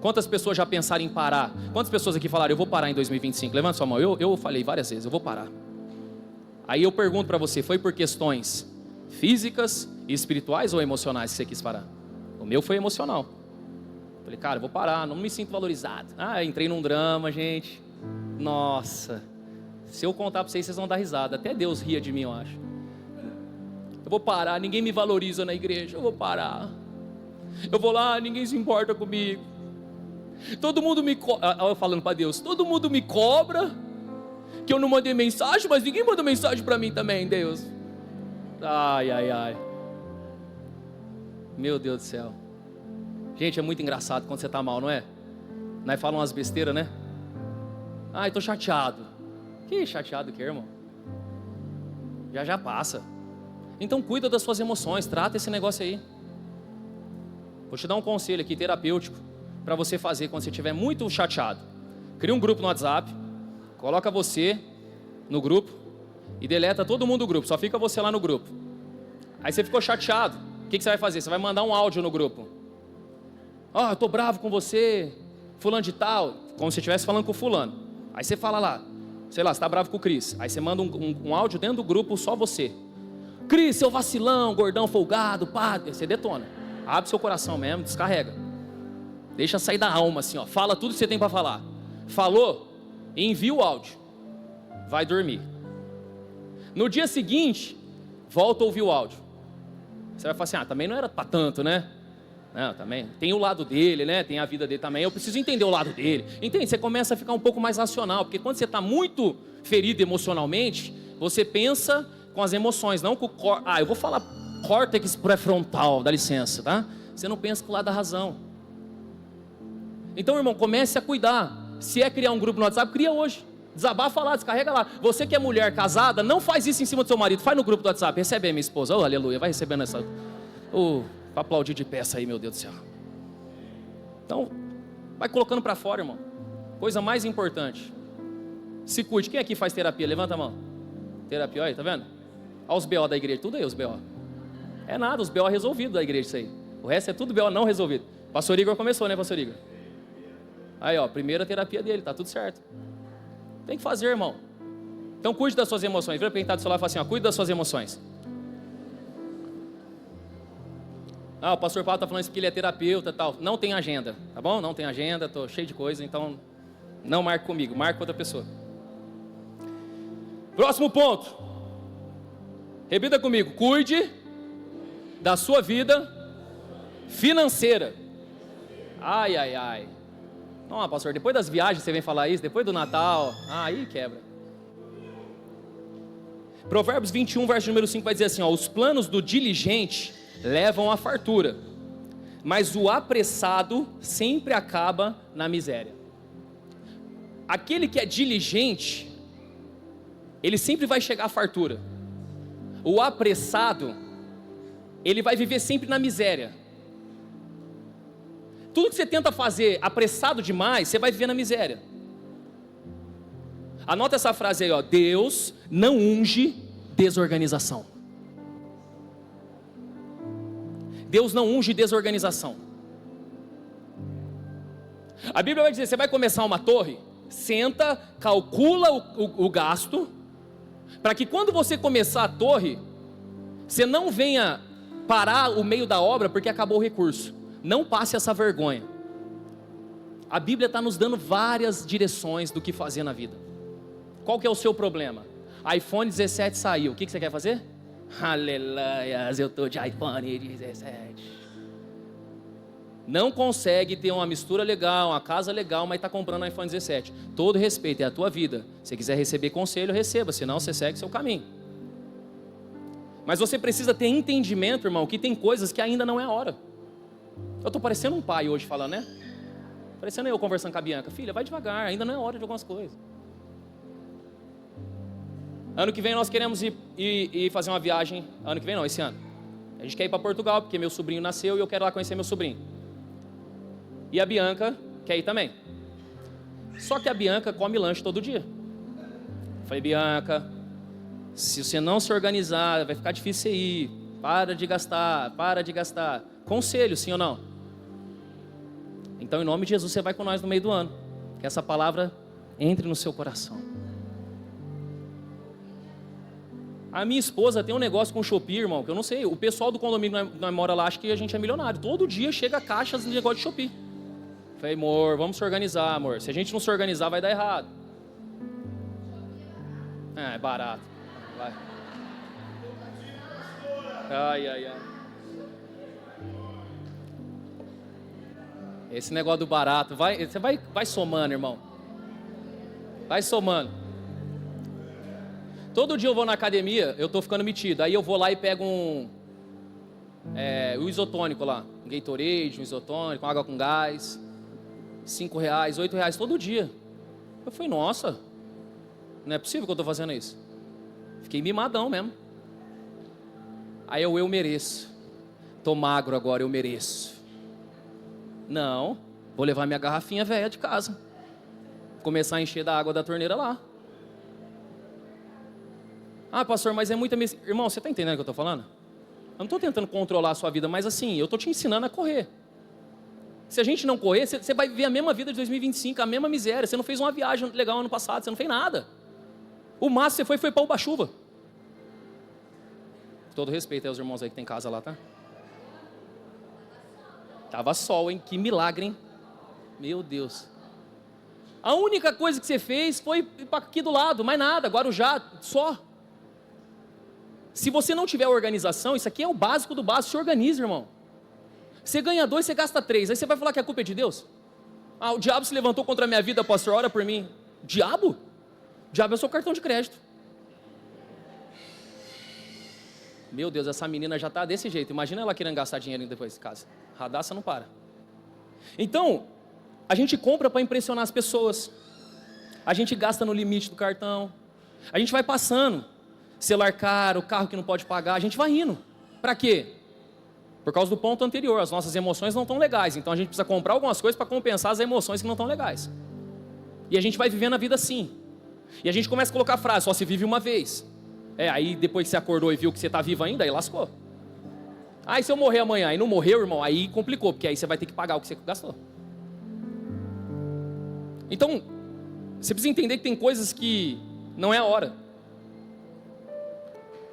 Quantas pessoas já pensaram em parar? Quantas pessoas aqui falaram, eu vou parar em 2025? Levanta sua mão, eu falei várias vezes, eu vou parar. Aí eu pergunto para você, foi por questões físicas e espirituais ou emocionais que você quis parar? O meu foi emocional. Falei, cara, eu vou parar, não me sinto valorizado. Entrei num drama, gente. Nossa, se eu contar para vocês, vocês vão dar risada. Até Deus ria de mim, eu acho. Eu vou parar, ninguém me valoriza na igreja. Eu vou parar. Eu vou lá, ninguém se importa comigo. Todo mundo me cobra. Eu falando para Deus, todo mundo me cobra que eu não mandei mensagem, mas ninguém mandou mensagem para mim também, Deus. Ai. Meu Deus do céu. Gente, é muito engraçado quando você está mal, não é? Nós falamos umas besteiras, né? Eu estou chateado. Que chateado que é, irmão? Já passa. Então cuida das suas emoções, trata esse negócio aí. Vou te dar um conselho aqui, terapêutico, para você fazer quando você estiver muito chateado. Cria um grupo no WhatsApp, coloca você no grupo e deleta todo mundo do grupo, só fica você lá no grupo. Aí você ficou chateado, o que você vai fazer? Você vai mandar um áudio no grupo. Eu tô bravo com você, fulano de tal, como se você estivesse falando com o fulano. Aí você fala lá, sei lá, você tá bravo com o Cris. Aí você manda um áudio dentro do grupo, só você. Cris, seu vacilão, gordão folgado, pá, você detona. Abre seu coração mesmo, descarrega. Deixa sair da alma assim, ó. Fala tudo que você tem para falar. Falou, envia o áudio. Vai dormir. No dia seguinte, volta a ouvir o áudio. Você vai falar assim, também não era para tanto, né? Não, também tem o lado dele, né? Tem a vida dele também. Eu preciso entender o lado dele. Entende? Você começa a ficar um pouco mais racional, porque quando você está muito ferido emocionalmente, você pensa com as emoções, não com o eu vou falar córtex pré-frontal, dá licença, tá? Você não pensa com o lado da razão. Então, irmão, comece a cuidar. Se é criar um grupo no WhatsApp, cria hoje. Desabafa lá, descarrega lá. Você que é mulher casada, não faz isso em cima do seu marido. Faz no grupo do WhatsApp. Recebe aí minha esposa. Oh, aleluia. Vai recebendo essa. Para aplaudir de peça aí, meu Deus do céu. Então, vai colocando para fora, irmão. Coisa mais importante. Se cuide. Quem aqui faz terapia? Levanta a mão. Terapia, olha, tá vendo? Olha os BO da igreja. Tudo aí os BO. É nada, os BO resolvidos da igreja isso aí. O resto é tudo BO não resolvido. Pastor Igor começou, né, Pastor Igor? Aí, ó, primeira terapia dele, tá tudo certo. Tem que fazer, irmão. Então, cuide das suas emoções. Vira para quem está do seu lado e fala assim, ó, cuide das suas emoções. O pastor Paulo está falando isso porque ele é terapeuta e tal. Não tem agenda, tá bom? Não tem agenda, estou cheio de coisa, então não marque comigo, marque com outra pessoa. Próximo ponto. Repita comigo. Cuide da sua vida financeira. Ai, ai, ai. Não, pastor, depois das viagens você vem falar isso, depois do Natal, aí quebra. Provérbios 21, verso número 5 vai dizer assim, ó, os planos do diligente levam à fartura, mas o apressado sempre acaba na miséria. Aquele que é diligente, ele sempre vai chegar à fartura. O apressado, ele vai viver sempre na miséria. Tudo que você tenta fazer apressado demais, você vai viver na miséria. Anota essa frase aí, ó, Deus não unge desorganização. Deus não unge desorganização. A Bíblia vai dizer, você vai começar uma torre, senta, calcula o gasto, para que quando você começar a torre, você não venha parar o meio da obra porque acabou o recurso. Não passe essa vergonha. A Bíblia está nos dando várias direções do que fazer na vida. Qual que é o seu problema? iPhone 17 saiu, o que você quer fazer? Aleluia, eu estou de iPhone 17. Não consegue ter uma mistura legal, uma casa legal, mas está comprando iPhone 17. Todo respeito, é a tua vida. Se quiser receber conselho, receba, senão você segue seu caminho. Mas você precisa ter entendimento, irmão, que tem coisas que ainda não é a hora. Eu estou parecendo um pai hoje falando, né? Parecendo eu conversando com a Bianca. Filha, vai devagar, ainda não é hora de algumas coisas. Ano que vem nós queremos ir fazer uma viagem. Ano que vem não, esse ano. A gente quer ir para Portugal, porque meu sobrinho nasceu e eu quero lá conhecer meu sobrinho. E a Bianca quer ir também. Só que a Bianca come lanche todo dia. Falei, Bianca, se você não se organizar, vai ficar difícil você ir. Para de gastar, para de gastar. Conselho, sim ou não? Então, em nome de Jesus, você vai com nós no meio do ano. Que essa palavra entre no seu coração. A minha esposa tem um negócio com o Shopee, irmão, que eu não sei. O pessoal do condomínio que nós mora lá, acha que a gente é milionário. Todo dia chega caixas de negócio de Shopee. Falei, amor, vamos se organizar, amor. Se a gente não se organizar, vai dar errado. É barato. Vai. Ai, ai, ai. Esse negócio do barato, você vai somando, irmão. Vai somando. Todo dia eu vou na academia, eu tô ficando metido. Aí eu vou lá e pego um isotônico lá. Um Gatorade, um isotônico, água com gás. R$5, R$8 todo dia. Eu falei, nossa, não é possível que eu tô fazendo isso. Fiquei mimadão mesmo. Aí eu mereço. Tô magro agora, eu mereço. Não, vou levar minha garrafinha velha de casa. Começar a encher da água da torneira lá. Ah, pastor, mas é muita... Irmão, você está entendendo o que eu estou falando? Eu não estou tentando controlar a sua vida, mas assim, eu estou te ensinando a correr. Se a gente não correr, você vai viver a mesma vida de 2025, a mesma miséria. Você não fez uma viagem legal ano passado, você não fez nada. O máximo que você foi para Uba-chuva. Todo respeito aos irmãos aí que tem casa lá, tá? Tava sol, hein? Que milagre, hein? Meu Deus. A única coisa que você fez foi para aqui do lado, mais nada, Guarujá, só. Se você não tiver organização, isso aqui é o básico do básico, se organiza, irmão. Você ganha 2, você gasta 3, aí você vai falar que a culpa é de Deus? Ah, o diabo se levantou contra a minha vida, pastor, ora por mim. Diabo? Diabo é o seu cartão de crédito. Meu Deus, essa menina já está desse jeito, imagina ela querendo gastar dinheiro depois de casa. Radassa não para. Então, a gente compra para impressionar as pessoas. A gente gasta no limite do cartão. A gente vai passando. Celular caro, carro que não pode pagar, a gente vai indo. Para quê? Por causa do ponto anterior, as nossas emoções não estão legais. Então a gente precisa comprar algumas coisas para compensar as emoções que não estão legais. E a gente vai vivendo a vida assim. E a gente começa a colocar frases, só se vive uma vez. Aí depois que você acordou e viu que você está vivo ainda, aí lascou. Aí se eu morrer amanhã e não morreu, irmão, aí complicou, porque aí você vai ter que pagar o que você gastou. Então, você precisa entender que tem coisas que não é a hora.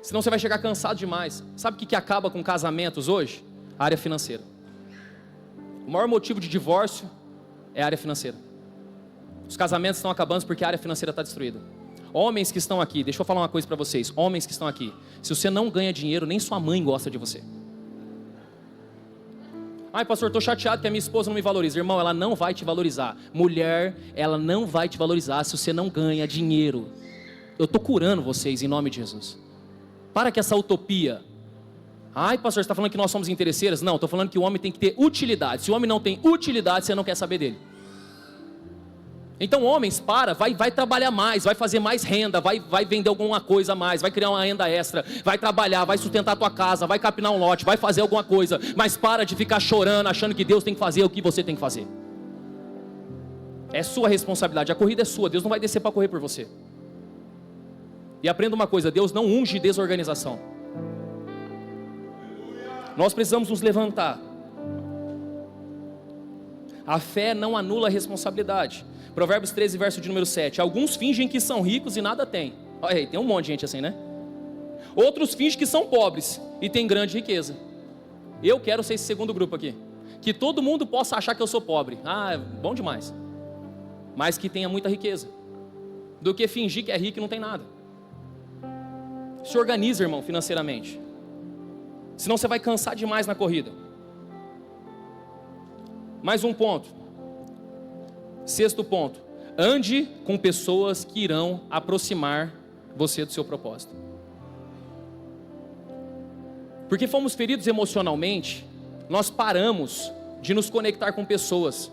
Senão você vai chegar cansado demais. Sabe o que acaba com casamentos hoje? A área financeira. O maior motivo de divórcio é a área financeira. Os casamentos estão acabando porque a área financeira está destruída. Homens que estão aqui, deixa eu falar uma coisa para vocês. Homens que estão aqui, se você não ganha dinheiro, nem sua mãe gosta de você. Ai, pastor, estou chateado que a minha esposa não me valoriza. Irmão, ela não vai te valorizar. Mulher, ela não vai te valorizar se você não ganha dinheiro. Eu estou curando vocês em nome de Jesus. Para com essa utopia. Ai, pastor, você está falando que nós somos interesseiras? Não, estou falando que o homem tem que ter utilidade. Se o homem não tem utilidade, você não quer saber dele. Então, homens, vai trabalhar mais, vai fazer mais renda, vai vender alguma coisa a mais, vai criar uma renda extra, vai trabalhar, vai sustentar a tua casa, vai capinar um lote, vai fazer alguma coisa, mas para de ficar chorando, achando que Deus tem que fazer o que você tem que fazer. É sua responsabilidade, a corrida é sua, Deus não vai descer para correr por você. E aprenda uma coisa, Deus não unge desorganização. Nós precisamos nos levantar. A fé não anula a responsabilidade. Provérbios 13, verso de número 7. Alguns fingem que são ricos e nada têm. Olha aí, tem um monte de gente assim, né? Outros fingem que são pobres e têm grande riqueza. Eu quero ser esse segundo grupo aqui. Que todo mundo possa achar que eu sou pobre. Ah, bom demais. Mas que tenha muita riqueza. Do que fingir que é rico e não tem nada. Se organiza, irmão, financeiramente. Senão você vai cansar demais na corrida. Mais um ponto. Sexto ponto. Ande com pessoas que irão aproximar você do seu propósito. Porque fomos feridos emocionalmente, nós paramos de nos conectar com pessoas.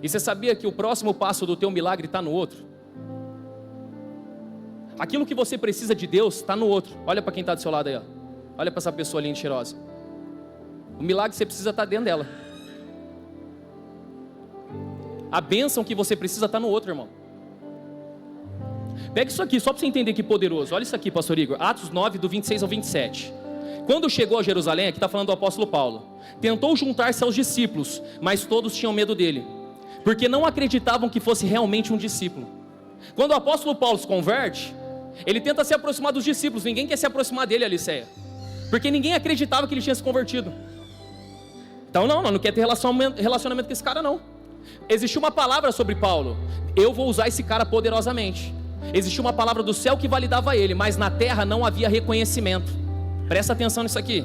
E você sabia que o próximo passo do teu milagre está no outro? Aquilo que você precisa de Deus está no outro. Olha para quem está do seu lado aí, ó. Olha para essa pessoa linda e cheirosa. O milagre que você precisa está dentro dela. A bênção que você precisa está no outro, irmão. Pega isso aqui, só para você entender que poderoso. Olha isso aqui, pastor Igor. Atos 9, do 26 ao 27. Quando chegou a Jerusalém, aqui está falando do apóstolo Paulo, tentou juntar-se aos discípulos, mas todos tinham medo dele, porque não acreditavam que fosse realmente um discípulo. Quando o apóstolo Paulo se converte, ele tenta se aproximar dos discípulos. Ninguém quer se aproximar dele, Aliceia, porque ninguém acreditava que ele tinha se convertido. Então não quer ter relacionamento com esse cara não. Existiu uma palavra sobre Paulo: eu vou usar esse cara poderosamente. Existiu uma palavra do céu que validava ele, mas na terra não havia reconhecimento. Presta atenção nisso aqui.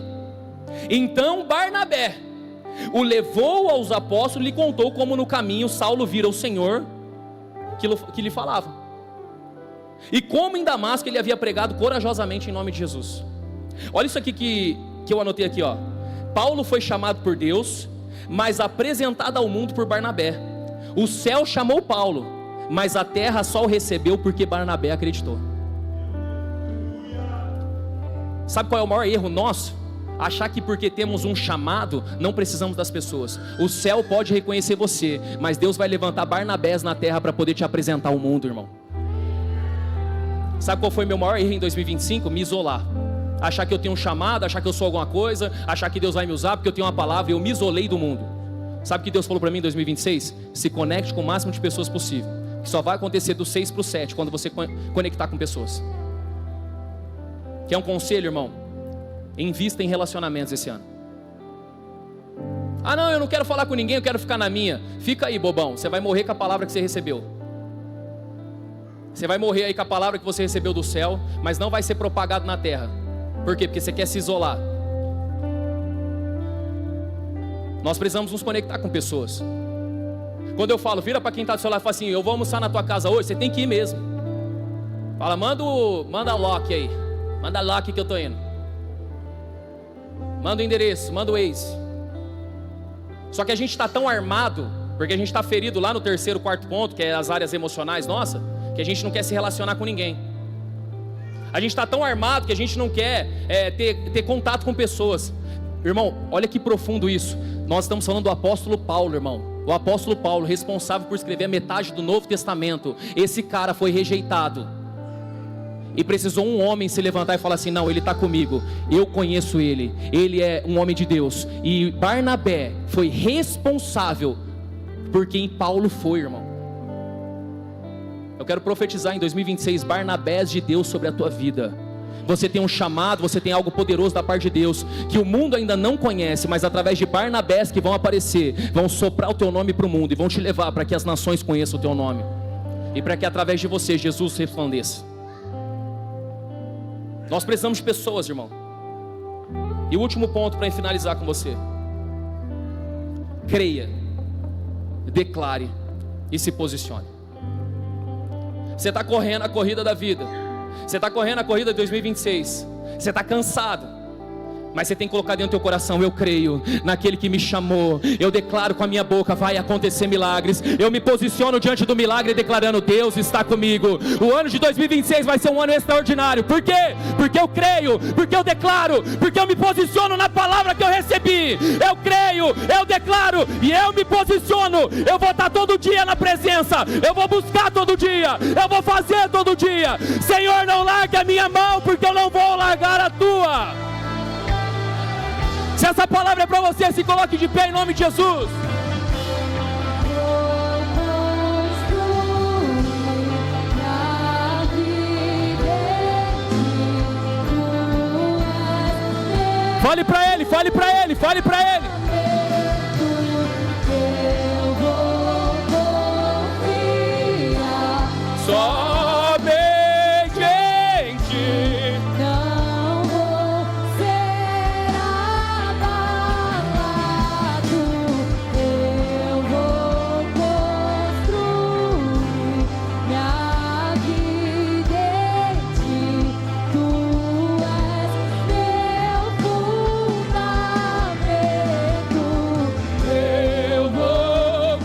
Então Barnabé o levou aos apóstolos e lhe contou como no caminho Saulo vira o Senhor que lhe falava, e como em Damasco ele havia pregado corajosamente em nome de Jesus. Olha isso aqui que eu anotei aqui, ó. Paulo foi chamado por Deus, mas apresentado ao mundo por Barnabé. O céu chamou Paulo, mas a terra só o recebeu porque Barnabé acreditou. Sabe qual é o maior erro nosso? Achar que porque temos um chamado, não precisamos das pessoas. O céu pode reconhecer você, mas Deus vai levantar Barnabés na terra para poder te apresentar ao mundo, irmão. Sabe qual foi meu maior erro em 2025? Me isolar. Achar que eu tenho um chamado, achar que eu sou alguma coisa, achar que Deus vai me usar porque eu tenho uma palavra, e eu me isolei do mundo. Sabe o que Deus falou para mim em 2026? Se conecte com o máximo de pessoas possível, que só vai acontecer do 6 para o 7, quando você conectar com pessoas. Quer um conselho, irmão? Invista em relacionamentos esse ano. Ah não, eu não quero falar com ninguém, eu quero ficar na minha. Fica aí, bobão, você vai morrer com a palavra que você recebeu. Você vai morrer aí com a palavra que você recebeu do céu, mas não vai ser propagado na terra. Por quê? Porque você quer se isolar. Nós precisamos nos conectar com pessoas. Quando eu falo, vira para quem está do seu lado e fala assim, eu vou almoçar na tua casa hoje, você tem que ir mesmo. Fala, manda a Loki aí. Manda a Loki que eu tô indo. Manda o endereço, manda o Waze. Só que a gente está tão armado, porque a gente está ferido lá no 3º, 4º ponto, que é as áreas emocionais, nossa, que a gente não quer se relacionar com ninguém. A gente está tão armado que a gente não quer ter contato com pessoas. Irmão, olha que profundo isso. Nós estamos falando do apóstolo Paulo, irmão. O apóstolo Paulo, responsável por escrever a metade do Novo Testamento. Esse cara foi rejeitado. E precisou um homem se levantar e falar assim, não, ele está comigo, eu conheço ele, ele é um homem de Deus. E Barnabé foi responsável por quem Paulo foi, irmão. Eu quero profetizar em 2026 Barnabés de Deus sobre a tua vida. Você tem um chamado, você tem algo poderoso da parte de Deus, que o mundo ainda não conhece, mas através de Barnabés que vão aparecer, vão soprar o teu nome para o mundo e vão te levar para que as nações conheçam o teu nome, e para que através de você Jesus resplandeça. Nós precisamos de pessoas, irmão. E o último ponto para finalizar com você: creia, declare e se posicione. Você está correndo a corrida da vida, você está correndo a corrida de 2026, você está cansado, mas você tem que colocar dentro do teu coração, eu creio naquele que me chamou, eu declaro com a minha boca, vai acontecer milagres, eu me posiciono diante do milagre declarando, Deus está comigo. O ano de 2026 vai ser um ano extraordinário. Por quê? Porque eu creio, porque eu declaro, porque eu me posiciono na palavra que eu recebi. Eu creio, eu declaro e eu me posiciono. Eu vou estar todo dia na presença, eu vou buscar todo dia, eu vou fazer todo dia. Senhor, não largue a minha mão, porque eu não vou largar a tua. Se essa palavra é para você, se coloque de pé em nome de Jesus. Fale para ele, fale para ele, fale para ele. Somente em ti. Não vou ser abalado. Eu vou construir minha vida em ti. Tu és meu fundamento. Eu vou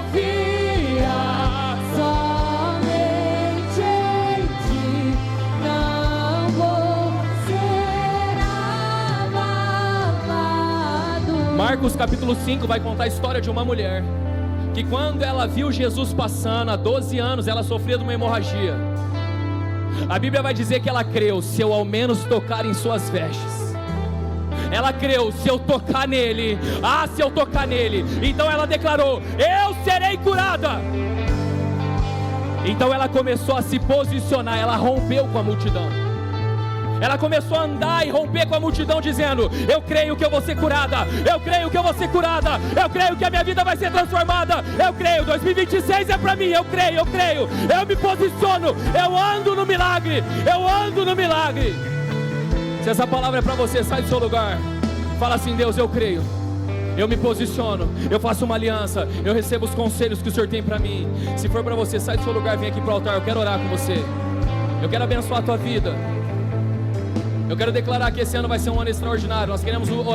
confiar Somente em ti. Não vou ser abalado. Marcos capítulo 5 vai contar a história de uma mulher que quando ela viu Jesus passando há 12 anos, ela sofria de uma hemorragia. A Bíblia vai dizer que ela creu, se eu ao menos tocar em suas vestes. Ela creu, se eu tocar nele, se eu tocar nele. Então ela declarou, eu serei curada. Então ela começou a se posicionar, ela rompeu com a multidão. Ela começou a andar e romper com a multidão dizendo, eu creio que eu vou ser curada, eu creio que eu vou ser curada, eu creio que a minha vida vai ser transformada, eu creio, 2026 é pra mim, eu creio, eu me posiciono, eu ando no milagre, eu ando no milagre. Se essa palavra é pra você, sai do seu lugar, fala assim, Deus, eu creio, eu me posiciono, eu faço uma aliança, eu recebo os conselhos que o Senhor tem pra mim. Se for pra você, sai do seu lugar, vem aqui pro altar, eu quero orar com você, eu quero abençoar a tua vida. Eu quero declarar que esse ano vai ser um ano extraordinário. Nós queremos orar.